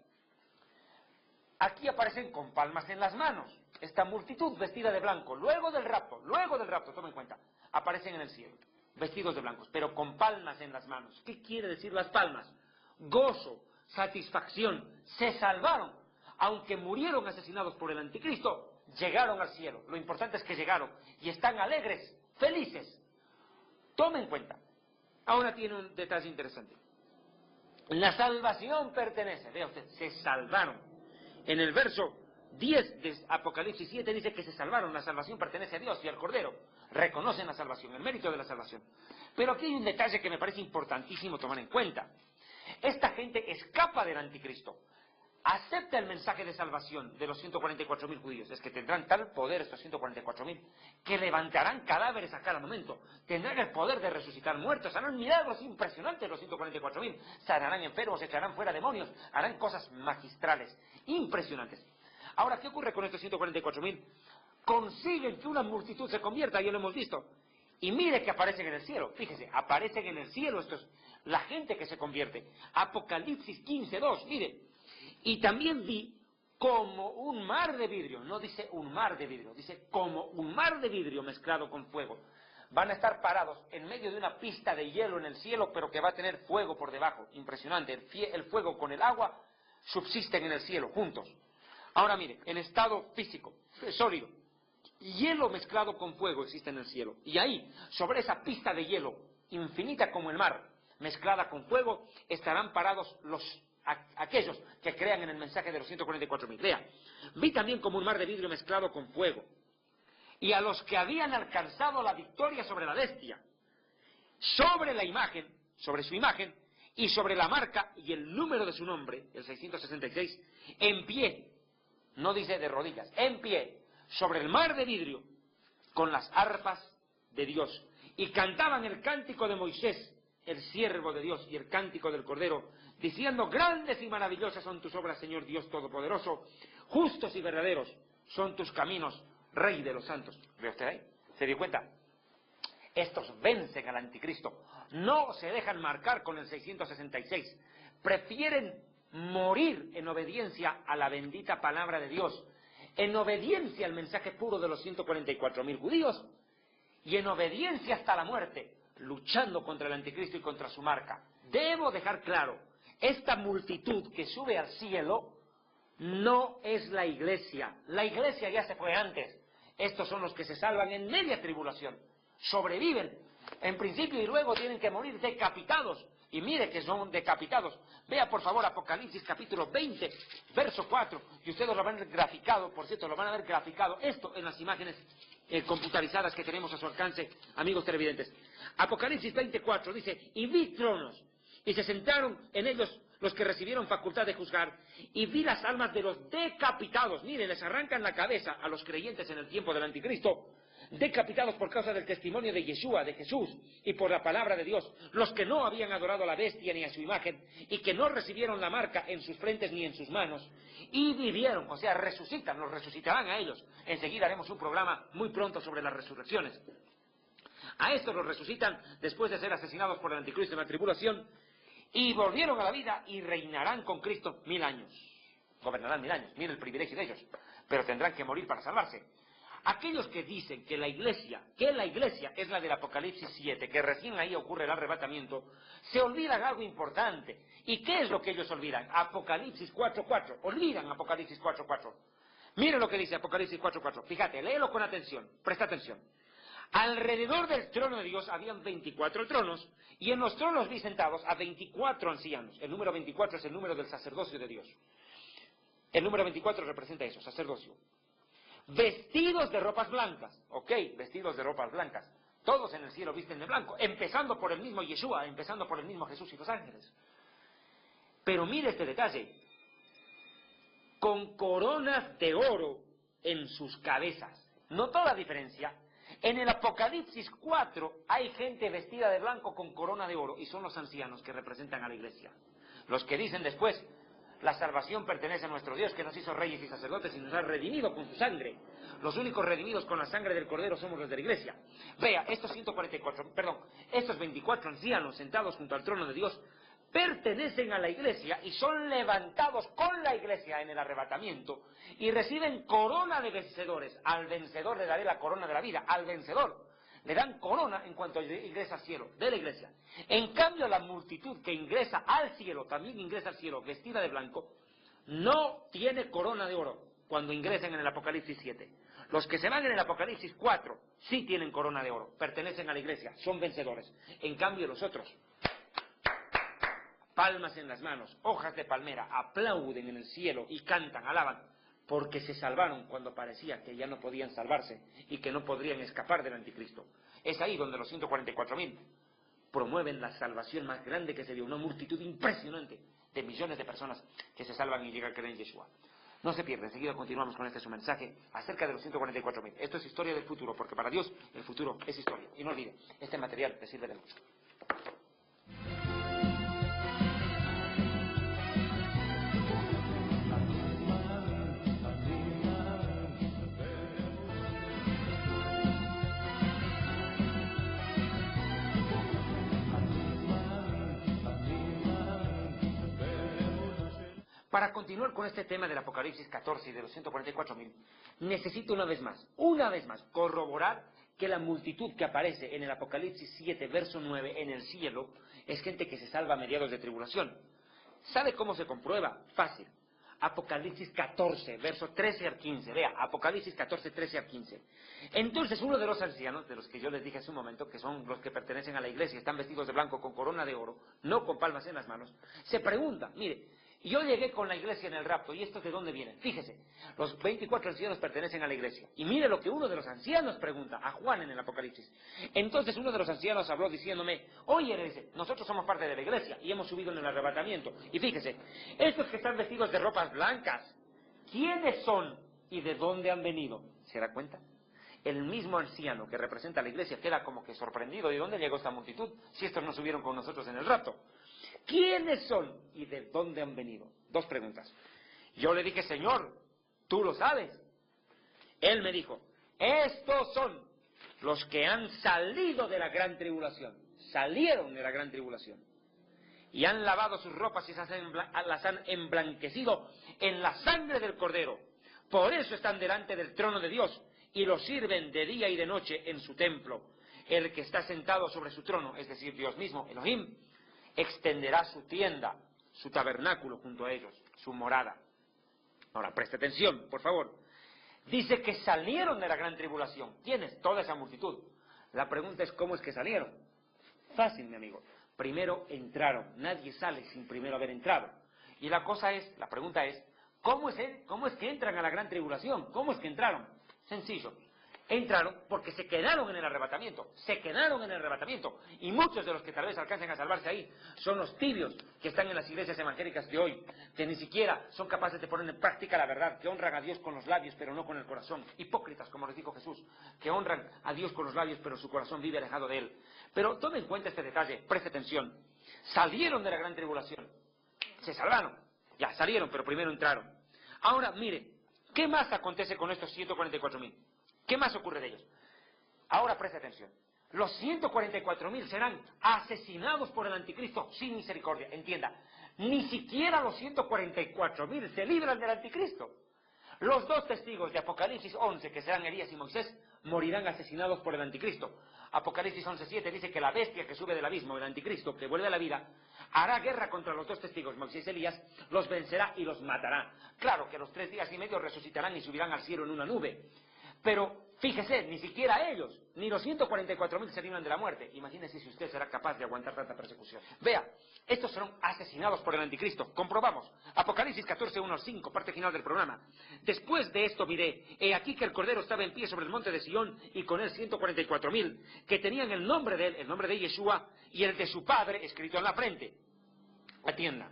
Aquí aparecen con palmas en las manos. Esta multitud vestida de blanco, luego del rapto, tomen en cuenta, aparecen en el cielo, vestidos de blancos, pero con palmas en las manos. ¿Qué quiere decir las palmas? Gozo, satisfacción, se salvaron. Aunque murieron asesinados por el anticristo, llegaron al cielo. Lo importante es que llegaron y están alegres, felices. Tomen en cuenta. Ahora tiene un detalle interesante. La salvación pertenece, vea usted, se salvaron. En el verso 10 de Apocalipsis 7 dice que se salvaron, la salvación pertenece a Dios y al Cordero. Reconocen la salvación, el mérito de la salvación. Pero aquí hay un detalle que me parece importantísimo tomar en cuenta. Esta gente escapa del anticristo, acepta el mensaje de salvación de los 144.000 judíos. Es que tendrán tal poder estos 144.000 que levantarán cadáveres a cada momento, tendrán el poder de resucitar muertos, harán milagros impresionantes los 144.000, sanarán enfermos, echarán fuera demonios, harán cosas magistrales, impresionantes. Ahora, ¿qué ocurre con estos 144.000? Consiguen que una multitud se convierta, ya lo hemos visto. Y mire que aparecen en el cielo, fíjese, aparecen en el cielo estos, la gente que se convierte. Apocalipsis 15:2, mire. Y también vi como un mar de vidrio, no dice un mar de vidrio, dice como un mar de vidrio mezclado con fuego, van a estar parados en medio de una pista de hielo en el cielo, pero que va a tener fuego por debajo. Impresionante. El fuego con el agua subsisten en el cielo, juntos. Ahora mire, en estado físico, sólido, hielo mezclado con fuego existe en el cielo. Y ahí, sobre esa pista de hielo, infinita como el mar, mezclada con fuego, estarán parados aquellos que crean en el mensaje de los 144.000. Vea, vi también como un mar de vidrio mezclado con fuego. Y a los que habían alcanzado la victoria sobre la bestia, sobre la imagen, sobre su imagen, y sobre la marca y el número de su nombre, el 666, en pie, no dice de rodillas, en pie, sobre el mar de vidrio, con las arpas de Dios. Y cantaban el cántico de Moisés, el siervo de Dios, y el cántico del Cordero, diciendo: grandes y maravillosas son tus obras, Señor Dios Todopoderoso, justos y verdaderos son tus caminos, Rey de los santos. ¿Ve usted ahí? ¿Se dio cuenta? Estos vencen al anticristo, no se dejan marcar con el 666, prefieren morir en obediencia a la bendita palabra de Dios, en obediencia al mensaje puro de los 144.000 judíos, y en obediencia hasta la muerte, luchando contra el anticristo y contra su marca. Debo dejar claro, esta multitud que sube al cielo no es la iglesia ya se fue antes. Estos son los que se salvan en media tribulación, sobreviven en principio y luego tienen que morir decapitados. Y mire que son decapitados. Vea por favor Apocalipsis capítulo 20, verso 4, y ustedes lo van a ver graficado, por cierto, lo van a ver graficado, esto en las imágenes computarizadas que tenemos a su alcance, amigos televidentes. Apocalipsis 24 dice: y vi tronos, y se sentaron en ellos los que recibieron facultad de juzgar, y vi las almas de los decapitados. Miren, les arrancan la cabeza a los creyentes en el tiempo del anticristo, decapitados por causa del testimonio de Yeshua, de Jesús, y por la palabra de Dios, los que no habían adorado a la bestia ni a su imagen, y que no recibieron la marca en sus frentes ni en sus manos, y vivieron, o sea, resucitan, los resucitarán a ellos. Enseguida haremos un programa muy pronto sobre las resurrecciones. A estos los resucitan después de ser asesinados por el anticristo en la tribulación, y volvieron a la vida y reinarán con Cristo 1000 años. Gobernarán 1000 años, miren el privilegio de ellos, pero tendrán que morir para salvarse. Aquellos que dicen que la iglesia es la del Apocalipsis 7, que recién ahí ocurre el arrebatamiento, se olvidan algo importante. ¿Y qué es lo que ellos olvidan? Apocalipsis 4.4, olvidan Apocalipsis 4.4. Miren lo que dice Apocalipsis 4.4, fíjate, léelo con atención, presta atención. Alrededor del trono de Dios habían 24 tronos, y en los tronos vi sentados a 24 ancianos. El número 24 es el número del sacerdocio de Dios. El número 24 representa eso, sacerdocio. Vestidos de ropas blancas, vestidos de ropas blancas. Todos en el cielo visten de blanco, empezando por el mismo Yeshua, empezando por el mismo Jesús y los ángeles. Pero mire este detalle, con coronas de oro en sus cabezas. ¿Notó la diferencia? En el Apocalipsis 4 hay gente vestida de blanco con corona de oro, y son los ancianos que representan a la iglesia. Los que dicen después: la salvación pertenece a nuestro Dios, que nos hizo reyes y sacerdotes y nos ha redimido con su sangre. Los únicos redimidos con la sangre del Cordero somos los de la iglesia. Vea, estos 24 ancianos sentados junto al trono de Dios pertenecen a la iglesia y son levantados con la iglesia en el arrebatamiento y reciben corona de vencedores. Al vencedor le daré la corona de la vida, al vencedor le dan corona en cuanto ingresa al cielo, de la iglesia. En cambio, la multitud que ingresa al cielo, también ingresa al cielo vestida de blanco, no tiene corona de oro cuando ingresan en el Apocalipsis 7. Los que se van en el Apocalipsis 4 sí tienen corona de oro, pertenecen a la iglesia, son vencedores. En cambio, los otros, palmas en las manos, hojas de palmera, aplauden en el cielo y cantan, alaban, porque se salvaron cuando parecía que ya no podían salvarse y que no podrían escapar del anticristo. Es ahí donde los 144.000 promueven la salvación más grande que se dio, una multitud impresionante de millones de personas que se salvan y llegan a creer en Yeshua. No se pierda, enseguida continuamos con este su mensaje acerca de los 144.000. Esto es historia del futuro, porque para Dios el futuro es historia. Y no olvide, este material le sirve de mucho. Para continuar con este tema del Apocalipsis 14 y de los 144.000, necesito una vez más, corroborar que la multitud que aparece en el Apocalipsis 7, verso 9, en el cielo, es gente que se salva a mediados de tribulación. ¿Sabe cómo se comprueba? Fácil. Apocalipsis 14, verso 13 al 15. Vea, Apocalipsis 14, 13 al 15. Entonces uno de los ancianos, de los que yo les dije hace un momento, que son los que pertenecen a la iglesia, están vestidos de blanco con corona de oro, no con palmas en las manos, se pregunta, mire, yo llegué con la iglesia en el rapto, ¿y estos de dónde vienen? Fíjese, los 24 ancianos pertenecen a la iglesia. Y mire lo que uno de los ancianos pregunta a Juan en el Apocalipsis. Entonces uno de los ancianos habló diciéndome, oye, le dice, nosotros somos parte de la iglesia y hemos subido en el arrebatamiento. Y fíjese, estos que están vestidos de ropas blancas, ¿quiénes son y de dónde han venido? ¿Se da cuenta? El mismo anciano que representa a la iglesia queda como que sorprendido. ¿De dónde llegó esta multitud? Si estos no subieron con nosotros en el rapto. ¿Quiénes son y de dónde han venido? Dos preguntas. Yo le dije, Señor, tú lo sabes. Él me dijo, estos son los que han salido de la gran tribulación. Salieron de la gran tribulación. Y han lavado sus ropas y las han emblanquecido en la sangre del Cordero. Por eso están delante del trono de Dios y lo sirven de día y de noche en su templo. El que está sentado sobre su trono, es decir, Dios mismo, Elohim, extenderá su tienda, su tabernáculo junto a ellos, su morada. Ahora, preste atención, por favor. Dice que salieron de la gran tribulación. ¿Quiénes? Toda esa multitud. La pregunta es, ¿cómo es que salieron? Fácil, mi amigo. Primero entraron. Nadie sale sin primero haber entrado. Y la pregunta es, ¿cómo es que entran a la gran tribulación? ¿Cómo es que entraron? Sencillo. Entraron porque se quedaron en el arrebatamiento. Se quedaron en el arrebatamiento. Y muchos de los que tal vez alcancen a salvarse ahí son los tibios que están en las iglesias evangélicas de hoy, que ni siquiera son capaces de poner en práctica la verdad, que honran a Dios con los labios pero no con el corazón. Hipócritas, como les dijo Jesús, que honran a Dios con los labios pero su corazón vive alejado de Él. Pero tome en cuenta este detalle, preste atención. Salieron de la gran tribulación. Se salvaron. Ya, salieron, pero primero entraron. Ahora, mire, ¿qué más acontece con estos 144.000? ¿Qué más ocurre de ellos? Ahora preste atención. Los 144.000 serán asesinados por el anticristo sin misericordia. Entienda, ni siquiera los 144.000 se libran del anticristo. Los dos testigos de Apocalipsis 11, que serán Elías y Moisés, morirán asesinados por el anticristo. Apocalipsis 11:7 dice que la bestia que sube del abismo, el anticristo, que vuelve a la vida, hará guerra contra los dos testigos, Moisés y Elías, los vencerá y los matará. Claro que a los 3 días y medio resucitarán y subirán al cielo en una nube. Pero, fíjese, ni siquiera ellos, ni los 144.000 se libran de la muerte. Imagínese si usted será capaz de aguantar tanta persecución. Vea, estos serán asesinados por el anticristo. Comprobamos. Apocalipsis 14, 1 al 5, parte final del programa. Después de esto miré, he aquí que el Cordero estaba en pie sobre el monte de Sion, y con él 144.000, que tenían el nombre de él, el nombre de Yeshua, y el de su padre escrito en la frente. Atienda.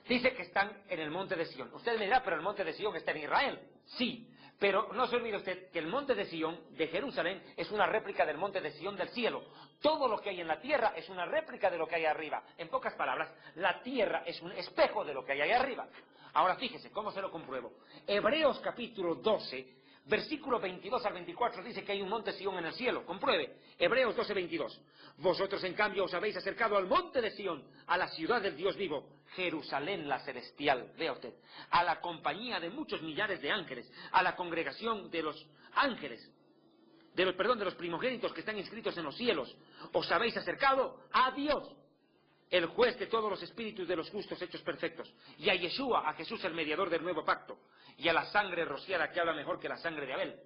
Dice que están en el monte de Sion. Usted me dirá, pero el monte de Sion está en Israel. Sí. Pero no se olvide usted que el monte de Sion, de Jerusalén, es una réplica del monte de Sion del cielo. Todo lo que hay en la tierra es una réplica de lo que hay arriba. En pocas palabras, la tierra es un espejo de lo que hay ahí arriba. Ahora fíjese, ¿cómo se lo compruebo? Hebreos capítulo 12, versículo 22 al 24 dice que hay un monte Sion en el cielo. Compruebe. Hebreos 12, 22. Vosotros en cambio os habéis acercado al monte de Sion, a la ciudad del Dios vivo, Jerusalén la celestial, vea usted, a la compañía de muchos millares de ángeles, a la congregación de los ángeles, de los primogénitos que están inscritos en los cielos. Os habéis acercado a Dios, el juez de todos los espíritus de los justos hechos perfectos, y a Yeshua, a Jesús el mediador del nuevo pacto, y a la sangre rociada que habla mejor que la sangre de Abel,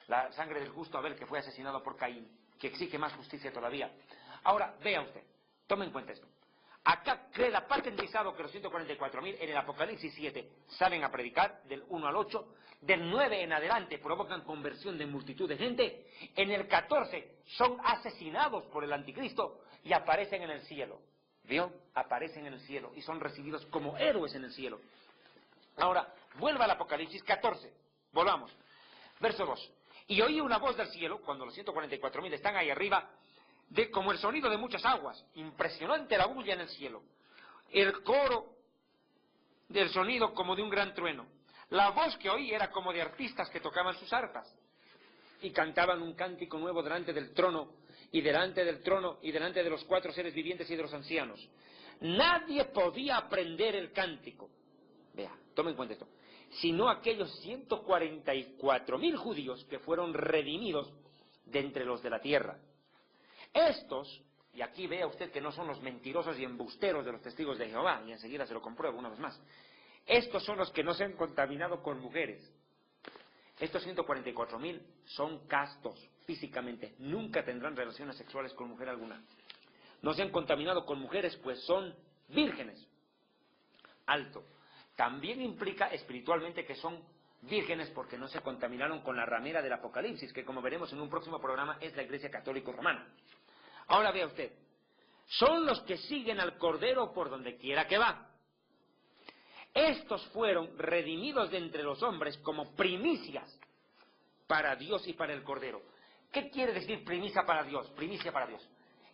la sangre del justo Abel que fue asesinado por Caín, que exige más justicia todavía. Ahora, vea usted, tome en cuenta esto. Acá queda patentizado que los 144.000 en el Apocalipsis 7 salen a predicar del 1 al 8, del 9 en adelante provocan conversión de multitud de gente, en el 14 son asesinados por el anticristo y aparecen en el cielo. ¿Vio? Aparecen en el cielo y son recibidos como héroes en el cielo. Ahora, vuelva al Apocalipsis 14, volvamos. Verso 2. Y oí una voz del cielo, cuando los 144.000 están ahí arriba, como el sonido de muchas aguas. Impresionante la bulla en el cielo. El coro del sonido como de un gran trueno. La voz que oí era como de artistas que tocaban sus arpas. Y cantaban un cántico nuevo delante del trono, y delante del trono, y delante de los 4 seres vivientes y de los ancianos. Nadie podía aprender el cántico. Vea, tome en cuenta esto. Sino aquellos 144.000 judíos que fueron redimidos de entre los de la tierra. Estos, y aquí vea usted que no son los mentirosos y embusteros de los testigos de Jehová, y enseguida se lo compruebo una vez más. Estos son los que no se han contaminado con mujeres. Estos 144.000 son castos físicamente, nunca tendrán relaciones sexuales con mujer alguna. No se han contaminado con mujeres, pues son vírgenes. Alto. También implica espiritualmente que son vírgenes porque no se contaminaron con la ramera del Apocalipsis, que como veremos en un próximo programa es la Iglesia Católica Romana. Ahora vea usted, son los que siguen al Cordero por donde quiera que va. Estos fueron redimidos de entre los hombres como primicias para Dios y para el Cordero. ¿Qué quiere decir primicia para Dios? Primicia para Dios.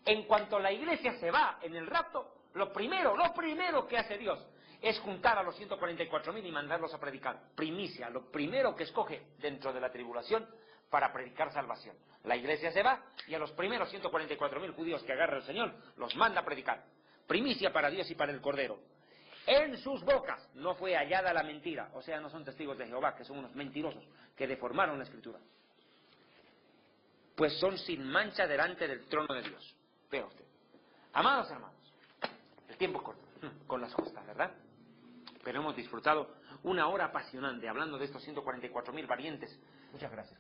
En cuanto la iglesia se va en el rapto, lo primero que hace Dios es juntar a los 144.000 y mandarlos a predicar. Primicia, lo primero que escoge dentro de la tribulación para predicar salvación. La iglesia se va y a los primeros 144.000 judíos que agarra el Señor los manda a predicar. Primicia para Dios y para el Cordero. En sus bocas no fue hallada la mentira, o sea, no son testigos de Jehová, que son unos mentirosos, que deformaron la Escritura. Pues son sin mancha delante del trono de Dios. Vea usted. Amados hermanos, el tiempo es corto, con las justas, ¿verdad? Pero hemos disfrutado una hora apasionante hablando de estos 144.000 valientes. Muchas gracias.